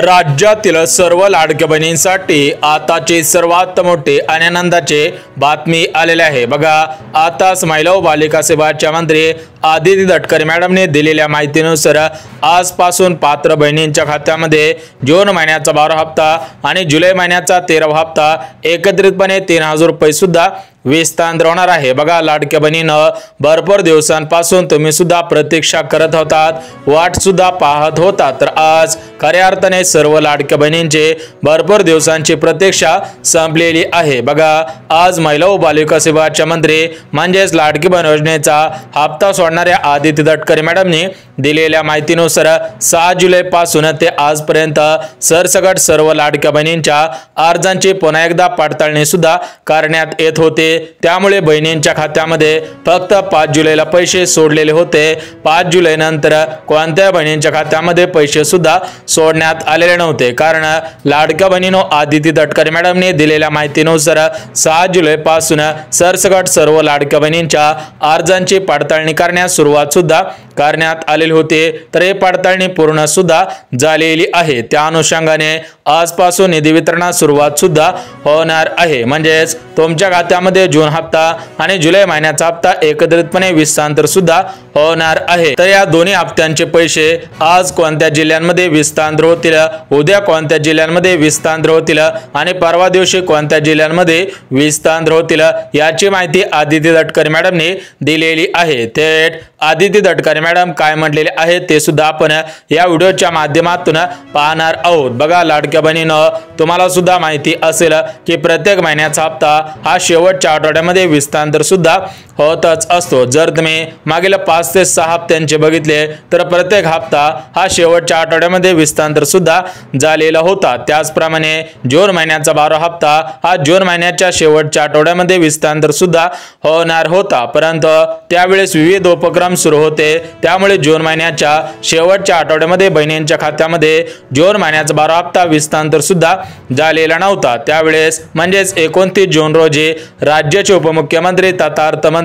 राज्यातील सर्व लाडक्या बहिणींसाठी आताचे सर्वात मोठे आणि आनंदाचे बातमी आलेले आहे। बघा, आताच महिला व बालिका सेवाच्या मंत्री आदिती तटकरे मॅडमने दिलेल्या माहितीनुसार आजपासून पात्र बहिणींच्या खात्यामध्ये जून महिन्याचा 12 हप्ता आणि जुलै महिन्याचा 13वा हप्ता एकत्रितपणे 3000 रुपये सुद्धा विस्तार होणार आहे। बघा, लाडक्या बहिणींनो, भरपूर दिवसांपासून तुम्ही सुद्धा प्रतीक्षा करत होतात, वाट सुद्धा पाहत होता, तर आज खऱ्या अर्थाने सर्व लाडक्या बहिणींचे भरपूर दिवसांची प्रतीक्षा संपलेली आहे। बघा, आज महिला व बालिका सेवाच्या मंत्री म्हणजेच लाडकी बहीण योजनेचा हप्ता सोडणाऱ्या आदिती तटकरे मॅडमने दिलेल्या माहितीनुसार 6 जुलै पासून ते आजपर्यंत सरसकट सर्व लाडक्या बहिणींच्या अर्जांची पुन्हा एकदा पडताळणी सुद्धा करण्यात येत होते। त्यामुळे बहिणींच्या खात्यामध्ये फक्त 5 जुलैला पैसे सोडलेले होते। 5 जुलै नंतर कोणत्या बहिणींच्या खात्यामध्ये पैसे सुद्धा सोडण्यात आलेले नव्हते, कारण लाडक्या बहिणींनो, आदिती तटकरे मॅडमने दिलेल्या माहितीनुसार 6 जुलै पासून सरसकट सर्व लाडक्या बहिणींच्या अर्जांची पडताळणी करण्यास सुरुवात सुद्धा करण्यात आलेली होती, तर हे पडताळणी पूर्ण सुद्धा झालेली आहे। त्या अनुषंगाने आजपासून निधी वितरणास सुरुवात सुद्धा होणार आहे। म्हणजेच तुमच्या खात्यामध्ये जून हप्ता आणि जुलै महिन्याचा हप्ता एकत्रितपणे विस्तार सुद्धा होणार आहे। तर या दोन्ही हप्त्यांचे पैसे आज कोणत्या जिल्ह्यांमध्ये विस्तार होतील, उद्या कोणत्या जिल्ह्यांमध्ये विस्तार होतील आणि परवा दिवशी कोणत्या जिल्ह्यांमध्ये विस्तार होतील, याची माहिती आदिती तटकरे मॅडमने दिलेली आहे। थेट आदिती तटकरे मॅडम काय म्हटलेले आहे ते सुद्धा आपण या व्हिडिओच्या माध्यमातून पाहणार आहोत। बघा, लाडक्या बहिणींनो, तुम्हाला सुद्धा माहिती असेल की प्रत्येक महिन्याचा हप्ता हा शेवटच्या आठवड्यामध्ये विस्तार सुद्धा होतच असतो। जर तुम्ही मागील 5 ते 6 हप्त्यांचे बघितले तर प्रत्येक हप्ता हा शेवटच्या आठवड्यामध्ये विस्तार सुद्धा झालेला होता। त्याचप्रमाणे जून महिन्याचा 12 हप्ता हा जून महिन्याच्या शेवटच्या आठवड्यामध्ये विस्तार सुद्धा होणार होता, परंतु त्यावेळेस विविध उपक्रम सुरू होते, त्यामुळे जून महिन्याच्या शेवटच्या आठवड्यामध्ये बहिणींच्या खात्यामध्ये जून महिन्याचा 12 हप्ता विस्तार सुद्धा झालेला नव्हता। त्यावेळेस म्हणजेच 29 जून रोजी राज्याचे उपमुख्यमंत्री तथा अर्थमंत्री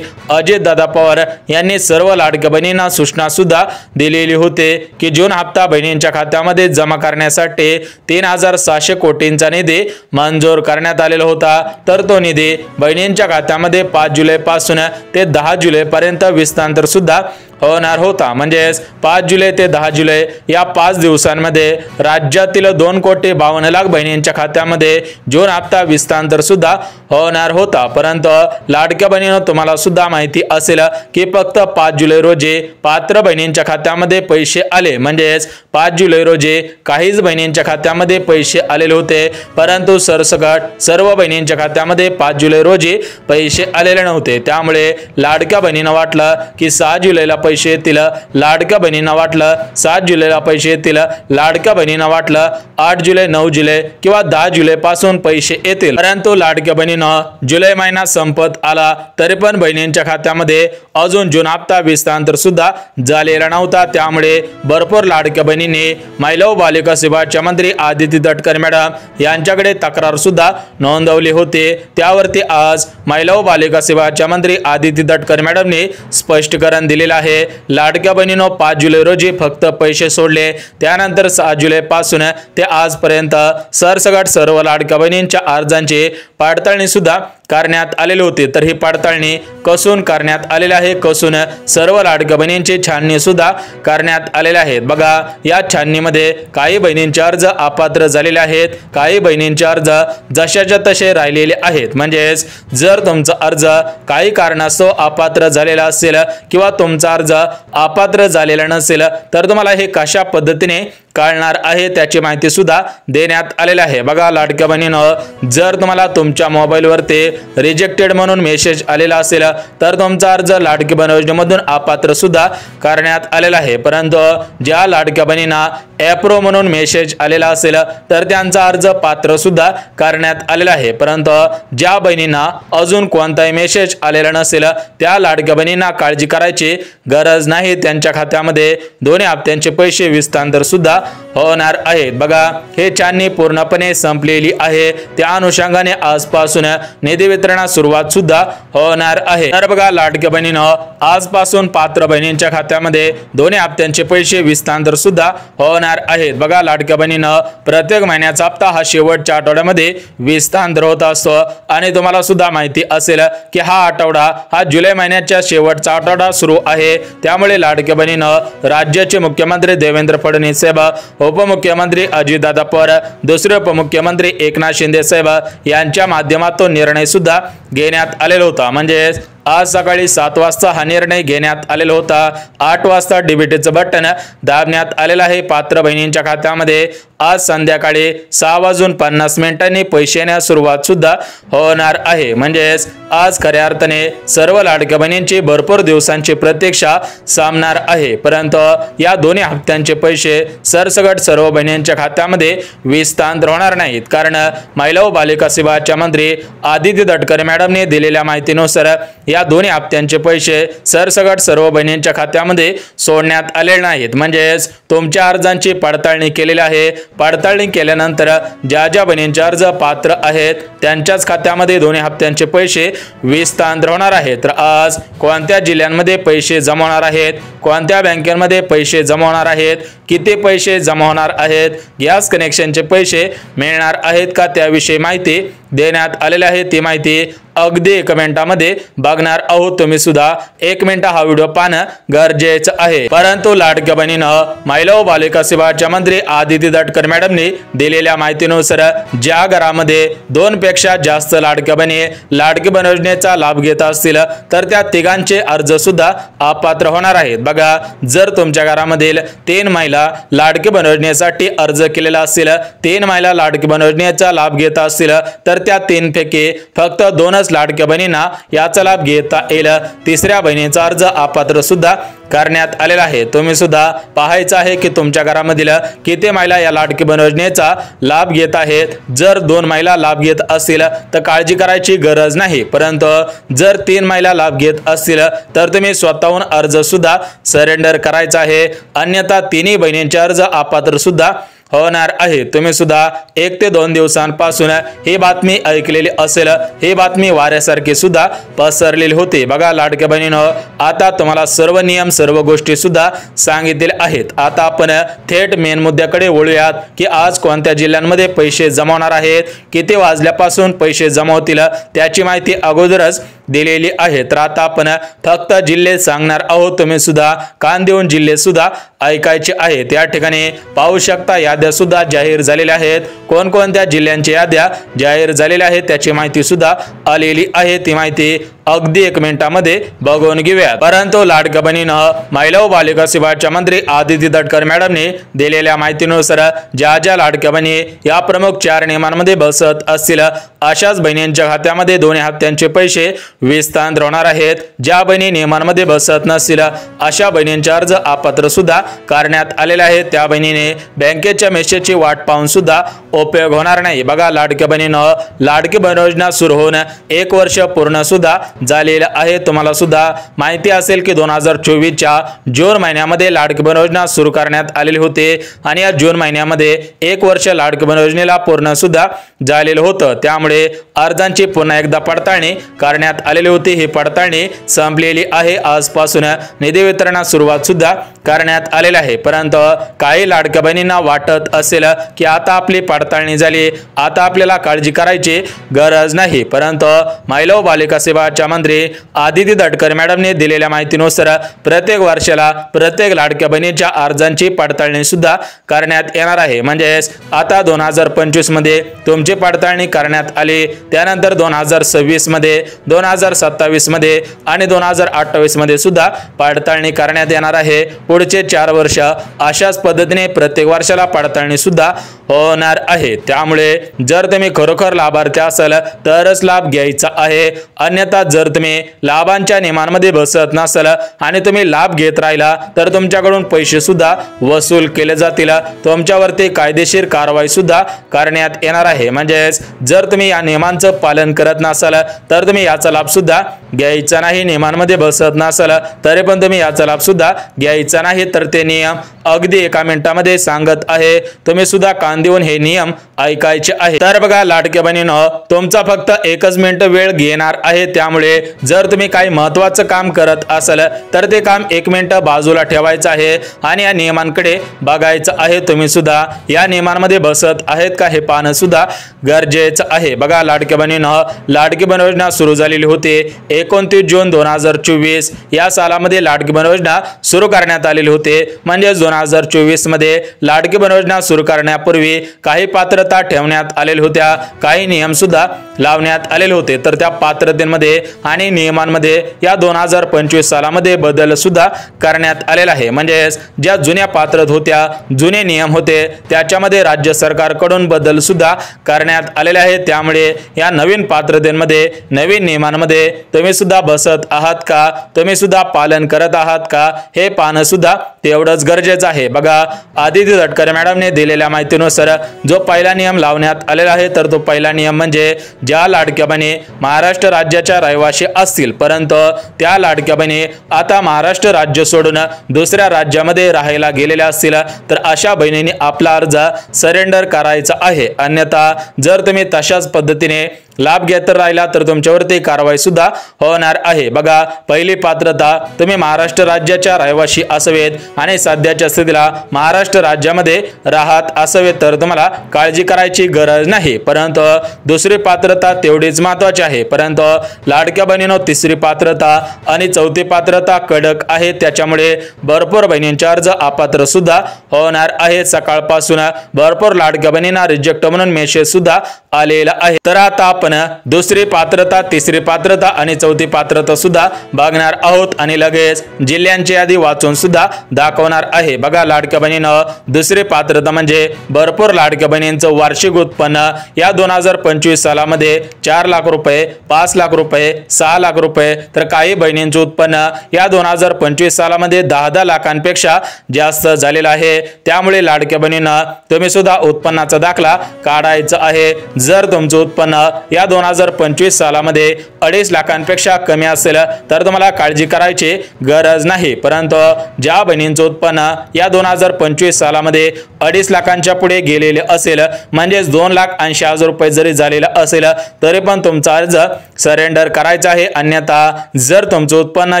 अजित दादा पवार यांनी सर्व लाडक्या बहिणींना सूचना सुद्धा दिलेली होती की जून हप्ता बहिणींच्या खात्यामध्ये जमा करण्यासाठी 3600 कोटींचा निधी मंजूर करण्यात आलेला होता। तर तो निधी बहिणींच्या खात्यामध्ये 5 जुलै पासून ते 10 जुलै पर्यंत विस्तार सुद्धा होणार होता। म्हणजेच 5 जुलै ते 10 जुलै या 5 दिवसांमध्ये राज्यातील 2,52,00,000 बहिणींच्या खात्यामध्ये जून हप्ता विस्तार सुद्धा होणार होता। परंतु लाडक्या बहिणींनो, तुम्हाला सुद्धा माहिती असेल की फक्त 5 जुलै रोजी पात्र बहिणींच्या खात्यामध्ये पैसे आले। म्हणजेच 5 जुलै रोजी काहीच बहिणींच्या खात्यामध्ये पैसे आलेले होते, परंतु सरसकट सर्व बहिणींच्या खात्यामध्ये 5 जुलै रोजी पैसे आलेले नव्हते। त्यामुळे लाडक्या बहिणींना वाटलं की 6 जुलैला पैसे येतील, लाडक्या बहिणींना वाटलं 7 जुलैला पैसे येतील, लाडक्या बहिणींना वाटलं 8 जुलै 9 जुलै किंवा 10 जुलै पासून पैसे येतील, परंतु लाडक्या बहिणींना जुलै महिना संपत आला तरी पण बहिणींच्या खात्यामध्ये अजून जून हप्ता विस्तार सुद्धा झालेला नव्हता। त्यामुळे भरपूर लाडक्या बहिणींनी महिला व बालिका सेवाच्या मंत्री आदिती तटकरे मॅडम यांच्याकडे तक्रार सुद्धा नोंदवली होती। त्यावरती आज महिला व बालिका सेवाच्या मंत्री आदिती तटकरे मॅडमने स्पष्टीकरण दिलेलं आहे। लाडक्या बहिणींनो, 5 जुलै रोजी फक्त पैसे सोडले, त्यानंतर 6 जुलै पासून ते आजपर्यंत सरसकट सर्व लाडक्या बहिणींच्या अर्जांची पडताळणी सुद्धा करण्यात आलेली होती। तर ही पडताळणी कसून करण्यात आलेली आहे, कसून सर्व लाडक्या बहिणींची छाननी सुद्धा करण्यात आलेले आहेत। बघा, या छाननीमध्ये काही बहिणींचे अर्ज अपात्र झालेले आहेत, काही बहिणींचे अर्ज जशाच्या तसे राहिलेले आहेत। म्हणजेच जर तुमचा अर्ज काही कारणास्तव अपात्र झालेला असेल किंवा तुमचा अर्ज अपात्र झालेला नसेल तर तुम्हाला हे कशा पद्धतीने कळणार आहे त्याची माहिती सुद्धा देण्यात आलेली आहे। बघा, लाडक्या बहिणींनो, जर तुम्हाला तुमच्या मोबाईलवरती रिजेक्टेड म्हणून मेसेज आलेला असेल तर तुमचा अर्ज लाडकी बहीण योजनेमधून अपात्र सुद्धा करण्यात आलेला आहे, परंतु ज्या लाडक्या बहिणींना अप्रूव्ह म्हणून मेसेज आलेला असेल तर त्यांचा अर्ज पात्र सुद्धा करण्यात आलेला आहे। परंतु ज्या बहिणींना अजून कोणताही मेसेज आलेला नसेल त्या लाडक्या बहिणींना काळजी करायची गरज नाही, त्यांच्या खात्यामध्ये दोन्ही हप्त्यांचे पैसे विस्तार सुद्धा होणार आहेत। बघा हे छाननी पूर्णपणे संपलेली आहे, त्या अनुषंगाने आजपासून निधी वितरणास सुरुवात सुद्धा होणार आहे। तर बघा लाडक्या बहिणींनो, आजपासून पात्र बहिणींच्या खात्यामध्ये दोन्ही हप्त्यांचे पैसे विस्तार सुद्धा होणार आहेत। बघा लाडक्या बहिणींनो, प्रत्येक महिन्याचा हप्ता हा शेवटच्या आठवड्यामध्ये विस्तार होत असतो आणि तुम्हाला सुद्धा माहिती असेल की हा आठवडा हा जुलै महिन्याच्या शेवटचा आठवडा सुरू आहे। त्यामुळे लाडक्या बहिणींनो, राज्याचे मुख्यमंत्री देवेंद्र फडणवीस साहेब, उपमुख्यमंत्री अजितदादा पवार, दुसरे उपमुख्यमंत्री एकनाथ शिंदे साहेब यांच्या माध्यमातून निर्णय सुद्धा घेण्यात आलेला होता। म्हणजे आज सकाळी 7 वाजता हा निर्णय घेण्यात आलेला होता। 8 वाजता डीबीटीचं बटन दाबण्यात आलेलं आहे पात्र बहिणींच्या खात्यामध्ये। आज संध्याकाळी 6:50 पैसे येण्यास सुरुवात सुद्धा होणार आहे। म्हणजेच आज खऱ्या अर्थाने सर्व लाडक्या बहिणींची भरपूर दिवसांची प्रतीक्षा संपणार आहे। परंतु या दोन्ही हप्त्यांचे पैसे सरसकट सर्व बहिणींच्या खात्यामध्ये विस्तार होणार नाहीत, कारण महिला व बालिका सेवाच्या मंत्री आदिती तटकरे मॅडमने दिलेल्या माहितीनुसार या दोन्ही हप्त्यांचे पैसे सरसकट सर्व बहिणींच्या खात्यामध्ये सोडण्यात आलेले नाहीत। म्हणजेच तुमच्या अर्जांची पडताळणी केलेली आहे। पडताळणी केल्यानंतर ज्या ज्या बहिणींचे अर्ज पात्र आहेत त्यांच्याच खात्यामध्ये दोन्ही हप्त्यांचे पैसे विस्तार होणार आहेत। तर आज कोणत्या जिल्ह्यांमध्ये पैसे जमा होणार आहेत, कोणत्या बँकेमध्ये पैसे जमा होणार आहेत, किती पैसे जमा होणार आहेत, गॅस कनेक्शनचे पैसे मिळणार आहेत का, त्याविषयी माहिती देण्यात आलेली आहे। ती माहिती अगदी 1 मिनिटामध्ये बघणार आहोत। तुम्ही सुद्धा 1 मिनिट हा व्हिडिओ पाहणं गरजेचं आहे। परंतु लाडक्या बहिणींनो, महिला व बालिका सेवाच्या मंत्री आदिती तटकरे मॅडमने दिलेल्या माहितीनुसार ज्या घरामध्ये 2 पेक्षा जास्त लाडक्या बहिणी लाडकी बहीण योजनेचा लाभ घेत असतील तर त्या तिघांचे अर्ज सुद्धा अपात्र होणार आहेत। बघा, जर तुमच्या घरामधील 3 महिला लाडकी बहीण योजनेसाठी अर्ज केलेला असेल, 3 महिला लाडकी बहीण योजनेचा लाभ घेत असतील तर त्या 3 पैकी फक्त 2 लाडक्या बहिणींना याचा लाभ घेता येईल। तिसऱ्या बहिणीचा अर्ज अपात्र सुद्धा करण्यात आलेला आहे। तुम्ही सुद्धा पाहायचं आहे की तुमच्या घरामधील किती महिला या लाडकी बहीण योजनेचा लाभ घेत आहेत। जर 2 महिला लाभ घेत असतील तर काळजी करायची गरज नाही, परंतु जर 3 महिला लाभ घेत असतील तर तुम्ही स्वतःहून अर्ज सुद्धा सरेंडर करायचा आहे, अन्यथा तिन्ही बहिणींचे अर्ज अपात्र सुद्धा होणार आहे। तुम्ही सुद्धा 1 ते 2 दिवसांपासून ही बातमी ऐकलेली असेल, ही बातमी वाऱ्यासारखी सुद्धा पसरलेली होती। बघा लाडक्या बहिणींनो, आता तुम्हाला सर्व नियम सर्व गोष्टी सुद्धा सांगितलेल्या आहेत। आता आपण थेट मेन मुद्द्याकडे वळूयात की आज कोणत्या जिल्ह्यांमध्ये पैसे जमा होणार आहेत, किती वाजल्यापासून पैसे जमा होतील त्याची माहिती अगोदरच दिलेली आहे। तर आता आपण फक्त जिल्हे सांगणार आहोत, तुम्ही सुद्धा कान देऊन जिल्हे सुद्धा ऐकायचे आहेत। या ठिकाणी पाहू शकता याद्या सुद्धा जाहीर झालेल्या आहेत। कोणकोणत्या जिल्ह्यांच्या याद्या जाहीर झालेल्या आहेत त्याची माहिती सुद्धा आलेली आहे। ती माहिती अगदी 1 मिनिटामध्ये बघून घेऊया। परंतु लाडक्या बहिणींनो, महिला व बालिका सेवाच्या मंत्री आदिती तटकरे मॅडमने दिलेल्या माहितीनुसार ज्या ज्या लाडक्या बहिणी या प्रमुख 4 नियमांमध्ये बसत असतील अशाच बहिणींच्या खात्यामध्ये दोन्ही हप्त्यांचे पैसे विस्तार होणार आहेत। ज्या बहिणी नियमांमध्ये बसत नसतील अशा बहिणींचे अर्ज अपात्र सुद्धा करण्यात आलेले आहेत। त्या बहिणीने बँकेच्या मेसेजची वाट पाहून सुद्धा उपयोग होणार नाही। बघा लाडक्या बहिणींनो, लाडकी बहीण योजना सुरू होऊन 1 वर्ष पूर्ण सुद्धा झालेलं आहे। तुम्हाला सुद्धा माहिती असेल की 2024च्या जून महिन्यामध्ये लाडकी बहीण योजना सुरू करण्यात आलेली होती आणि या जून महिन्यामध्ये 1 वर्ष लाडकी बहीण योजनेला पूर्ण सुद्धा झालेलं होतं। त्यामुळे अर्जांची पुन्हा एकदा पडताळणी करण्यात आलेली होती। ही पडताळणी संपलेली आहे। आजपासून निधी वितरणास सुरुवात सुद्धा करण्यात आलेली आहे। परंतु काही लाडक्या बहिणींना वाटत असेल की आता आपली पडताळणी झाली, आता आपल्याला काळजी करायची गरज नाही, परंतु महिला व बालिका सेवाच्या मंत्री आदिती तटकरे मॅडमने दिलेल्या माहितीनुसार प्रत्येक वर्षाला प्रत्येक लाडक्या बहिणीच्या अर्जांची पडताळणी सुद्धा करण्यात येणार आहे। म्हणजे आता 2025 मध्ये तुमची पडताळणी करण्यात आली, त्यानंतर 2026 मध्ये, 2027 मध्ये आणि 2028 मध्ये सुद्धा पडताळणी करण्यात येणार आहे। पुढचे 4 वर्ष अशाच पद्धतीने प्रत्येक वर्षाला पडताळणी सुद्धा होणार आहे। त्यामुळे जर तुम्ही खरोखर लाभार्थी असाल तरच लाभ घ्यायचा आहे, अन्यथा जर तुम्ही लाभांच्या नियमांमध्ये बसत नसाल आणि तुम्ही लाभ घेत राहिला तर तुमच्याकडून पैसे सुद्धा वसूल केले जातील, तुमच्यावरती कायदेशीर कारवाई सुद्धा करण्यात येणार आहे। म्हणजे जर तुम्ही या नियमांचं पालन करत नसाल तर तुम्ही याचा लाभ लाभ सुद्धा घ्यायचा नाही, नियमांमध्ये बसत नसेल तरी पण तुम्ही याचा लाभ सुद्धा घ्यायचा नाही। तर ते नियम अगदी 1 मिनिटामध्ये सांगत आहे, तुम्ही सुद्धा कान देऊन हे नियम ऐकायचे आहे। तर बघा लाडक्या बहिणींनो, तुमचा फक्त 1 मिनिट वेळ घेणार आहे, त्यामुळे जर तुम्ही काही महत्त्वाचं काम करत असाल तर ते काम 1 मिनिट बाजूला ठेवायचं आहे आणि या नियमांकडे बघायचं आहे। तुम्ही सुद्धा या नियमांमध्ये बसत आहेत का हे पाहणं सुद्धा गरजेचं आहे। बघा लाडक्या बहिणींनो, लाडकी बहीण योजना सुरू झालेली होती 29 जून 2024 या सालामध्ये लाडकी बहीण योजना सुरू करण्यात आलेली होते। म्हणजे 2024 मध्ये लाडकी बहीण योजना सुरू करण्यापूर्वी काही पात्रता ठेवण्यात आलेल्या होत्या, काही नियम सुद्धा लावण्यात आलेले होते। तर त्या पात्रतेमध्ये आणि नियमांमध्ये या 2025 सालामध्ये बदल सुद्धा करण्यात आलेला आहे। म्हणजे ज्या जुन्या पात्रता होत्या, जुने नियम होते, त्याच्यामध्ये राज्य सरकारकडून बदल सुद्धा करण्यात आलेले आहे। त्यामुळे या नवीन पात्रतेमध्ये, नवीन नियमांमध्ये तुम्ही सुद्धा बसत आहात का, तुम्ही सुद्धा पालन करत आहात का हे पाहणं सुद्धा तेवढंच गरजेचं आहे। बघा आदिती तटकरे मॅडमने दिलेल्या माहितीनुसार जो पहिला नियम लावण्यात आलेला आहे, तर तो पहिला नियम म्हणजे ज्या लाडक्या बहिणी महाराष्ट्र राज्याच्या रहिवासी असतील, परंतु त्या लाडक्या बहिणी आता महाराष्ट्र राज्य सोडून दुसऱ्या राज्यामध्ये राहायला गेलेल्या असतील तर अशा बहिणींनी आपला अर्ज सरेंडर करायचा आहे। अन्यथा जर तुम्ही तशाच पद्धतीने लाभ घेत राहिला तर तुमच्यावरती कारवाई सुद्धा होणार आहे। बघा पहिली पात्रता, तुम्ही महाराष्ट्र राज्याच्या रहिवासी असावेत आणि सध्याच्या स्थितीला महाराष्ट्र राज्यामध्ये राहत असावेत तर तुम्हाला काळजी करायची गरज नाही। परंतु दुसरी पात्रता तेवढीच महत्त्वाची आहे। परंतु लाडक्या बहिणींनो, तिसरी पात्रता आणि चौथी पात्रता कडक आहे, त्याच्यामुळे भरपूर बहिणींचे अर्ज अपात्र सुद्धा होणार आहे। सकाळपासून भरपूर लाडक्या बहिणींना रिजेक्ट म्हणून मेसेज सुद्धा आलेला आहे। तर आता आपण दुसरी पात्रता, तिसरी पात्रता आणि चौथी पात्रता सुद्धा बघणार आहोत आणि लगेच जिल्ह्यांची यादी वाचून सुद्धा दाखवणार आहे। बघा लाडक्या बहिणींनो, दुसरी पात्रता म्हणजे भरपूर लाडक्या बहिणींचं वार्षिक उत्पन्न या 2025 सालामध्ये 4 लाख रुपये, 5 लाख रुपये, 6 लाख रुपये, तर काही बहिणींचं उत्पन्न या 2025 सालामध्ये 10 लाखांपेक्षा जास्त झालेलं आहे। त्यामुळे लाडक्या बहिणींना तुम्ही सुद्धा उत्पन्नाचा दाखला काढायचा आहे। जर तुमचं उत्पन्न या 2025 सालामध्ये 2.5 लाखांपेक्षा कमी असेल तर तुम्हाला काळजी करायची गरज नाही। परंतु ज्या बहिणींचं उत्पन्न या 2025 सालामध्ये 2.5 लाखांच्या पुढे गेलेले असेल, म्हणजे 2,80,000 रुपये जरी झालेला असेल तरी पण तुमचा अर्ज सरेंडर करायचा आहे। अन्यथा जर तुमचं उत्पन्न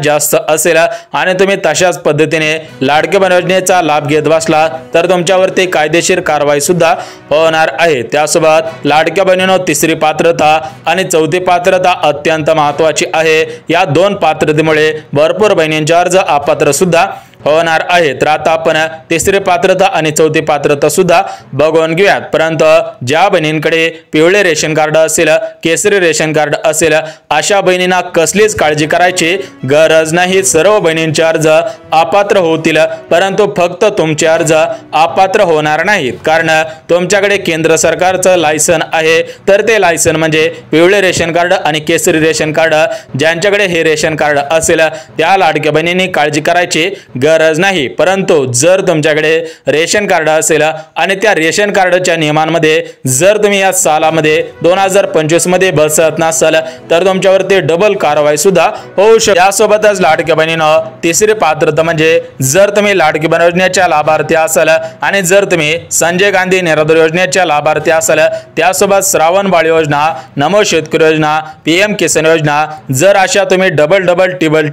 जास्त असेल आणि तुम्ही तशाच पद्धतीने लाडक्या बहीण योजनेचा लाभ घेत बसला तर तुमच्यावरती कायदेशीर कारवाई सुद्धा होणार आहे। त्यासोबत लाडक्या बहिणींनो, तिसरी पात्रता आणि चौथी पात्रता अत्यंत महत्त्वाची आहे। या 2 पात्रतेमुळे भरपूर बहिणींचे अर्ज अपात्र सुद्धा होणार आहे। तर आता आपण तिसरी पात्रता आणि चौथी पात्रता सुद्धा बघून घेऊयात। परंतु ज्या बहिणींकडे पिवळे रेशन कार्ड असेल, केसरी रेशन कार्ड असेल, अशा बहिणींना कसलीच काळजी करायची गरज नाही। सर्व बहिणींचे अर्ज अपात्र होतील, परंतु फक्त तुमचे अर्ज अपात्र होणार नाहीत, कारण तुमच्याकडे केंद्र सरकारचं लायसन आहे। तर ते लायसन म्हणजे पिवळे रेशन कार्ड आणि केसरी रेशन कार्ड, ज्यांच्याकडे हे रेशन कार्ड असेल त्या लाडक्या बहिणींनी काळजी करायची गरज नाही। परंतु जर तुमच्याकडे रेशन कार्ड असेल आणि त्या रेशन कार्डच्या नियमांमध्ये जर तुम्ही या सालामध्ये 2025 मध्ये बसत नसाल तर तुमच्यावरती डबल कारवाई सुद्धा होऊ शकते। यासोबतच लाडक्या बहिणींनो, तिसरी पात्रता म्हणजे जर तुम्ही लाडकी बहीण योजनेच्या लाभार्थी असाल आणि जर तुम्ही संजय गांधी निराधार योजनेच्या लाभार्थी असाल, त्यासोबत श्रावण बाळ योजना, नमो शेतकरी योजना, PM किसान योजना, जर अशा तुम्ही डबल टिबल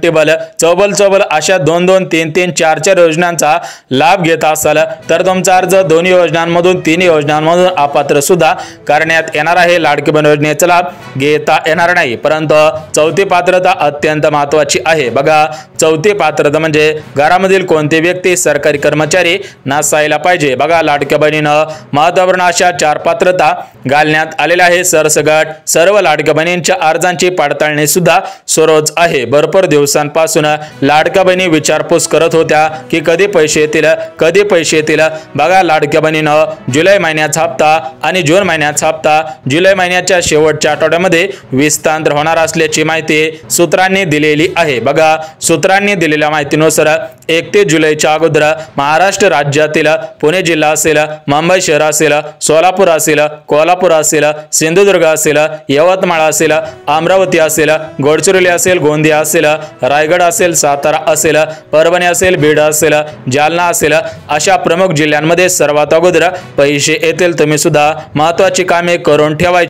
चौबल अशा 2 3 4 योजनांचा लाभ घेत असाल तर तुमचा अर्ज दोन्ही योजनांमधून, 3 योजनांमधून अपात्र सुद्धा करण्यात येणार आहे। लाडकी बहीण योजनेचा लाभ घेता येणार नाही। परंतु चौथी पात्रता अत्यंत महत्त्वाची आहे। बघा चौथी पात्रता म्हणजे घरामधील कोणती व्यक्ती सरकारी कर्मचारी नसायला पाहिजे। बघा लाडक्या बहिणींनो, महत्त्वपूर्ण अशा 4 पात्रता घालण्यात आलेल्या आहे। सरसकट सर्व लाडक्या बहिणींच्या अर्जांची पडताळणी सुद्धा सुरूच आहे। भरपूर दिवसांपासून लाडक्या बहिणी विचारपूस करत होत्या की कधी पैसे येतील बघा लाडक्या बहिणीनं जुलै महिन्याचा हप्ता आणि जून महिन्याचा हप्ता जुलै महिन्याच्या शेवटच्या आठवड्यामध्ये विस्तार होणार असल्याची माहिती सूत्रांनी दिलेली आहे। बघा सूत्रांनी दिलेल्या माहितीनुसार 31 जुलैच्या अगोदर महाराष्ट्र राज्यातील पुणे जिल्हा असेल, मुंबई शहर असेल, सोलापूर असेल, कोल्हापूर असेल, सिंधुदुर्ग असेल, यवतमाळ असेल, अमरावती असेल, गडचिरोली असेल, गोंदिया असेल, रायगड असेल, सातारा असेल, परभणी असेल, बीड असेल, जालना असेल अशा प्रमुख जिल्ह्यांमध्ये सर्वात अगोदर पैसे येतील। तुम्ही सुद्धा महत्त्वाची कामे करून ठेवायची।